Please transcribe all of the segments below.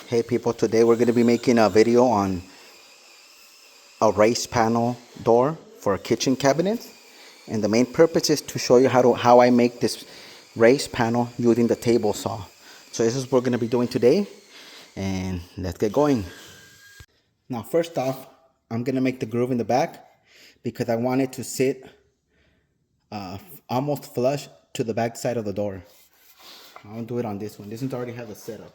Hey people, today we're going to be making a video on a raised panel door for a kitchen cabinet, and the main purpose is to show you how I make this raised panel using the table saw. So this is what we're going to be doing today, and let's get going. Now first off, I'm going to make the groove in the back because I want it to sit almost flush to the back side of the door. I'll do it on this one. This one already has a setup.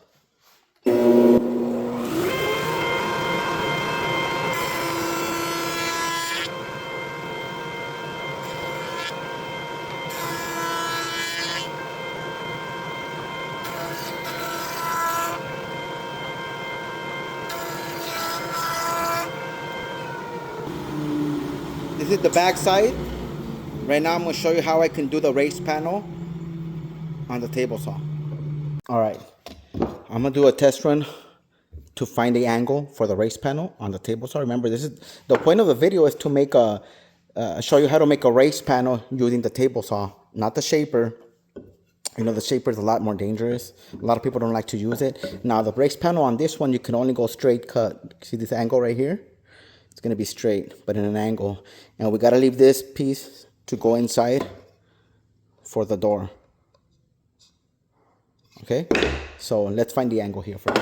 This is the back side. Right now I'm going to show you how I can do the raised panel on the table saw. Alright, I'm going to do a test run to find the angle for the raised panel on the table saw. Remember, this is the point of the video is to make show you how to make a raised panel using the table saw, not the shaper. You know, the shaper is a lot more dangerous. A lot of people don't like to use it. Now the raised panel on this one, you can only go straight cut. See this angle right here? It's going to be straight, but in an angle. And we got to leave this piece to go inside for the door. Okay, so let's find the angle here first.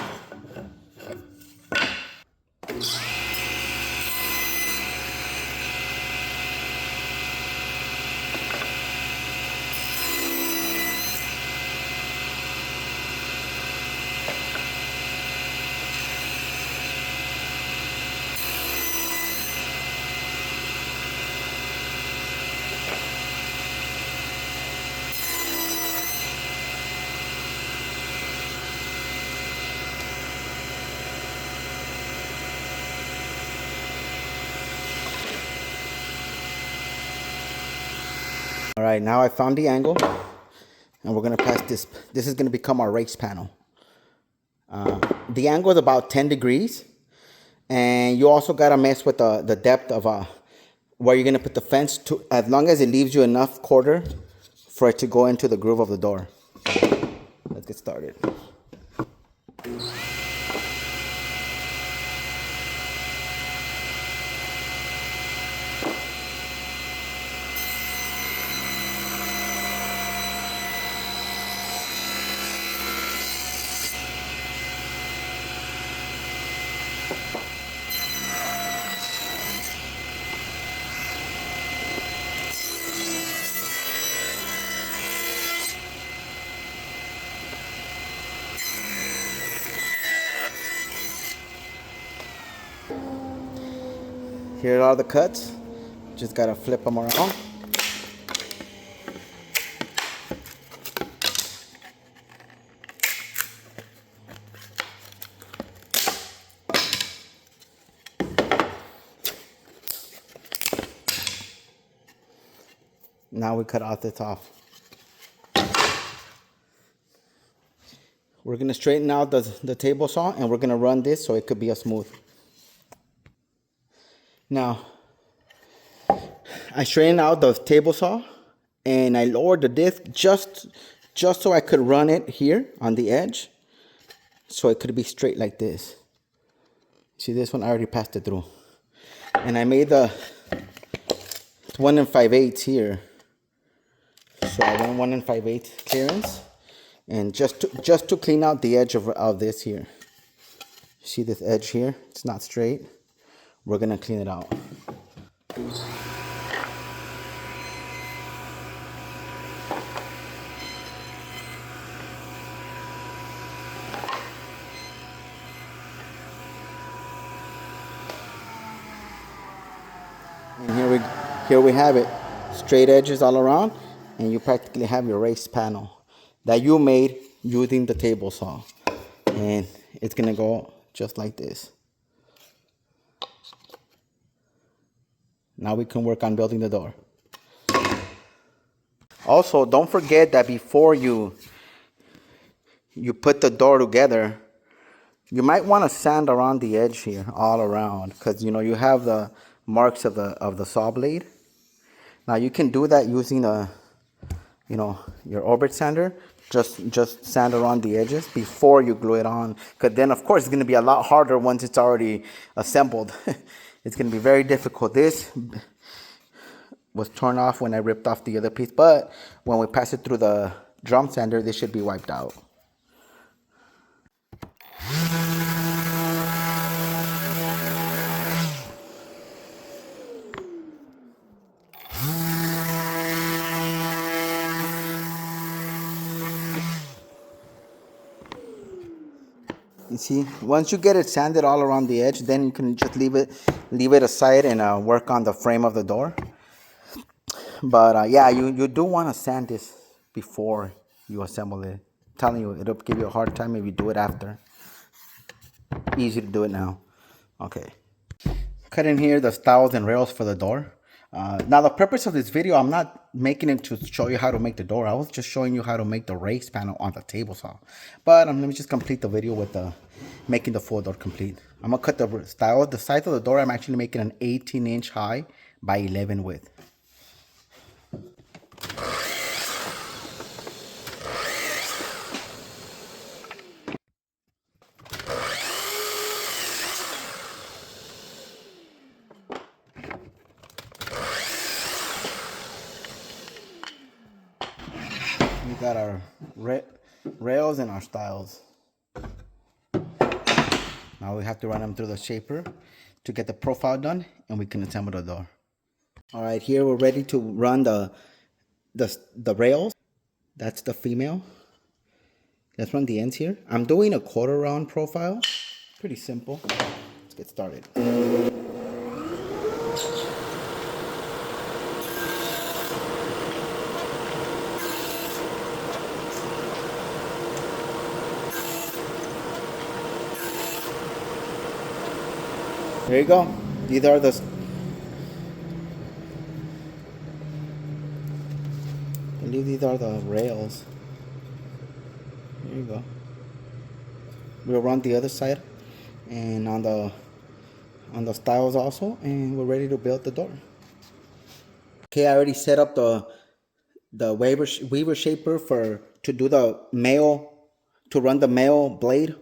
All right, now I found the angle, and we're gonna pass this. This is gonna become our raised panel. The angle is about 10 degrees, and you also gotta mess with the depth of where you're gonna put the fence to, as long as it leaves you enough quarter for it to go into the groove of the door. Let's get started. Here are the cuts. Just gotta flip them around. Now we cut out the top. We're gonna straighten out the table saw, and we're gonna run this so it could be a smooth. Now, I straightened out the table saw, and I lowered the disc just so I could run it here on the edge, so it could be straight like this. See, this one I already passed it through, and I made the 1 5/8 here. So I went 1 5/8 clearance, and just to clean out the edge of this here. See this edge here? It's not straight. We're gonna clean it out. And here we have it. Straight edges all around, and you practically have your raised panel that you made using the table saw. And it's gonna go just like this. Now we can work on building the door. Also, don't forget that before you put the door together, you might want to sand around the edge here all around, because you have the marks of the saw blade. Now you can do that using your orbit sander, Just sand around the edges before you glue it on, because then of course it's going to be a lot harder once it's already assembled. It's going to be very difficult. This was torn off when I ripped off the other piece, but when we pass it through the drum sander, this should be wiped out. You see, once you get it sanded all around the edge, then you can just leave it aside and work on the frame of the door. But yeah, you do want to sand this before you assemble it. I'm telling you, it'll give you a hard time if you do it after. Easy to do it now. Okay. Cut in here the stiles and rails for the door. Now the purpose of this video, I'm not making it to show you how to make the door. I was just showing you how to make the raised panel on the table saw. But let me just complete the video with making the full door complete. I'm gonna cut the stile. The size of the door, I'm actually making an 18-inch high by 11 width. We got our rails and our stiles. Now we have to run them through the shaper to get the profile done, and we can assemble the door. All right, here we're ready to run the rails. That's the female. Let's run the ends here. I'm doing a 1/4 round profile. Pretty simple. Let's get started. There you go. These are I believe these are the rails. There you go. We'll run the other side and on the stiles also, and we're ready to build the door. Okay, I already set up the weaver shaper to do to run the male blade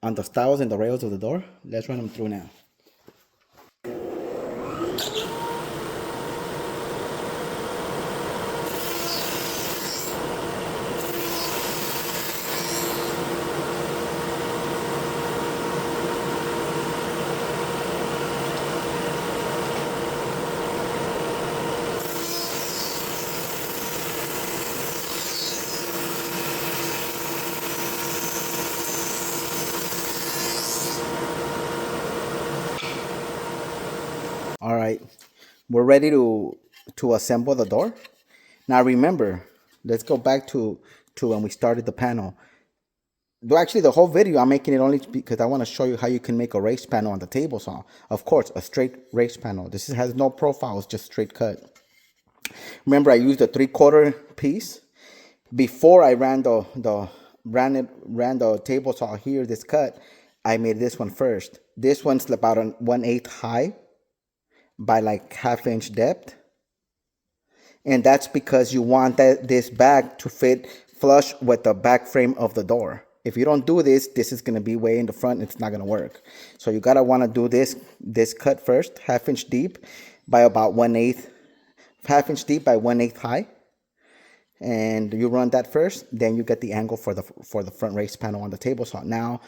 on the stiles and the rails of the door. Let's run them through now. All right, we're ready to assemble the door. Now remember, let's go back to when we started the panel. Actually, the whole video I'm making it only because I want to show you how you can make a raised panel on the table saw. Of course, a straight raised panel. This has no profiles, just straight cut. Remember, I used a 3/4 piece before I ran the table saw here. This cut, I made this one first. This one's about 1/8 high by like 1/2 inch depth, and that's because you want this back to fit flush with the back frame of the door. If you don't do this, this is going to be way in the front and it's not going to work. So you gotta want to do this cut first, 1/2 inch deep by about 1/8, 1/2 inch deep by 1/8 high, and you run that first. Then you get the angle for the front raised panel on the table saw. Now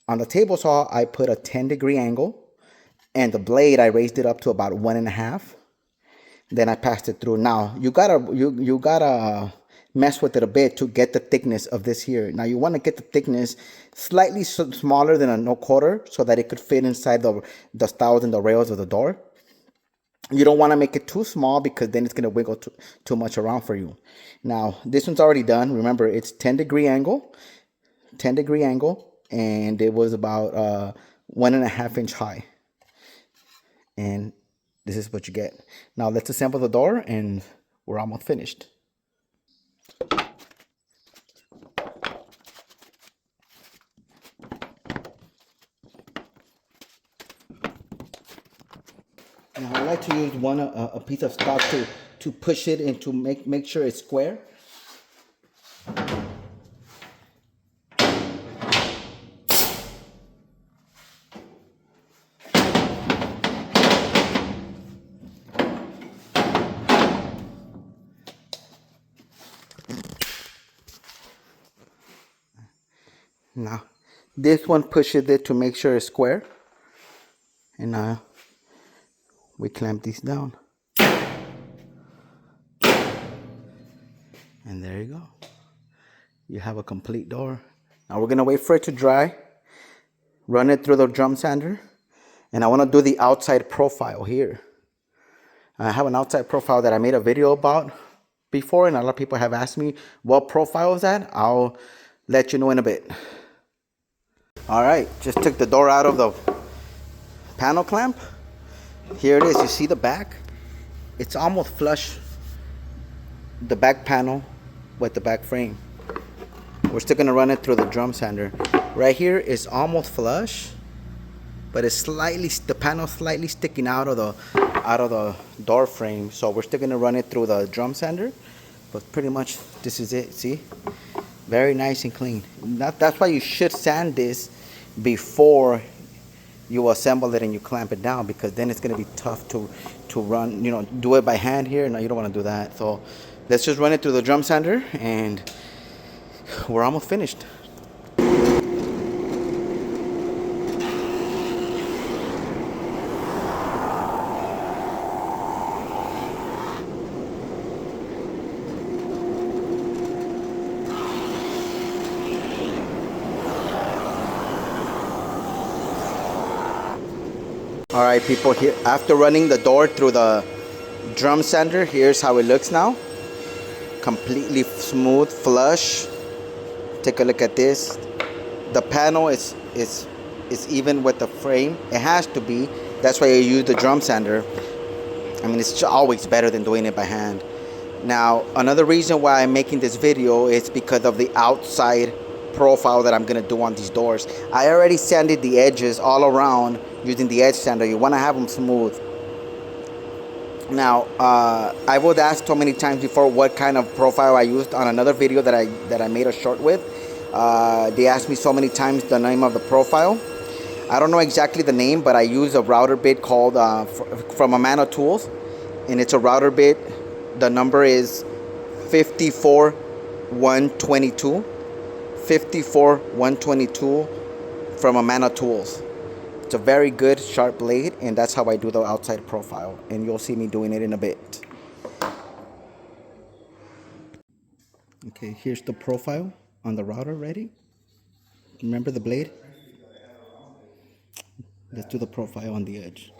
on the table saw, I put a 10-degree angle. And the blade, I raised it up to about 1.5. Then I passed it through. Now you gotta mess with it a bit to get the thickness of this here. Now you want to get the thickness slightly smaller than a 1/4 so that it could fit inside the stiles and the rails of the door. You don't want to make it too small because then it's gonna wiggle too much around for you. Now this one's already done. Remember, it's 10-degree angle, and it was about 1.5 inch high. And this is what you get. Now let's assemble the door and we're almost finished. Now I like to use a piece of stock to push it and to make sure it's square. Now, this one pushes it to make sure it's square. And now we clamp these down. And there you go. You have a complete door. Now we're gonna wait for it to dry, run it through the drum sander, and I wanna do the outside profile here. I have an outside profile that I made a video about before, and a lot of people have asked me what profile is that. I'll let you know in a bit. All right, just took the door out of the panel clamp. Here it is, you see the back? It's almost flush, the back panel with the back frame. We're still gonna run it through the drum sander. Right here is almost flush, but it's slightly, the panel slightly sticking out of the door frame. So we're still gonna run it through the drum sander, but pretty much this is it, see? Very nice and clean. That's why you should sand this before you assemble it and you clamp it down, because then it's gonna be tough to run, you know, do it by hand here. No, you don't wanna do that. So let's just run it through the drum sander and we're almost finished. All right, people, here after running the door through the drum sander, here's how it looks now. Completely smooth, flush. Take a look at this. The panel is even with the frame. It has to be. That's why I use the drum sander. I mean, it's always better than doing it by hand. Now, another reason why I'm making this video is because of the outside profile that I'm gonna do on these doors. I already sanded the edges all around using the edge sander. You wanna have them smooth. Now, I was asked so many times before what kind of profile I used on another video that I made a short with. They asked me so many times the name of the profile. I don't know exactly the name, but I use a router bit called from Amano Tools, and it's a router bit. The number is 54122. 54122 from Amano Tools. It's a very good sharp blade, and that's how I do the outside profile, and you'll see me doing it in a bit. Okay, here's the profile on the router. Ready? Remember the blade? Let's do the profile on the edge.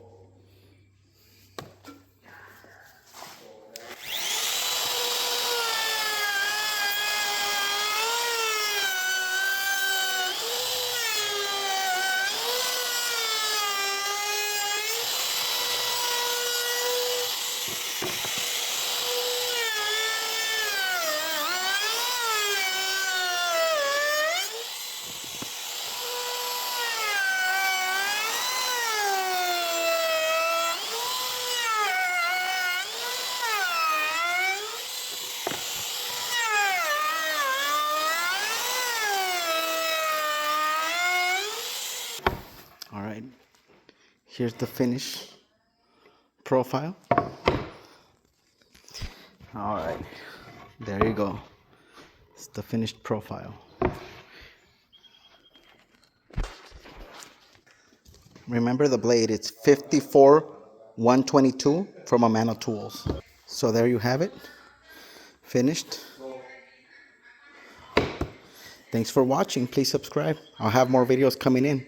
All right, here's the finish profile. All right, there you go. It's the finished profile. Remember the blade, it's 54122 from Amano Tools. So there you have it, finished. Thanks for watching. Please subscribe. I'll have more videos coming in.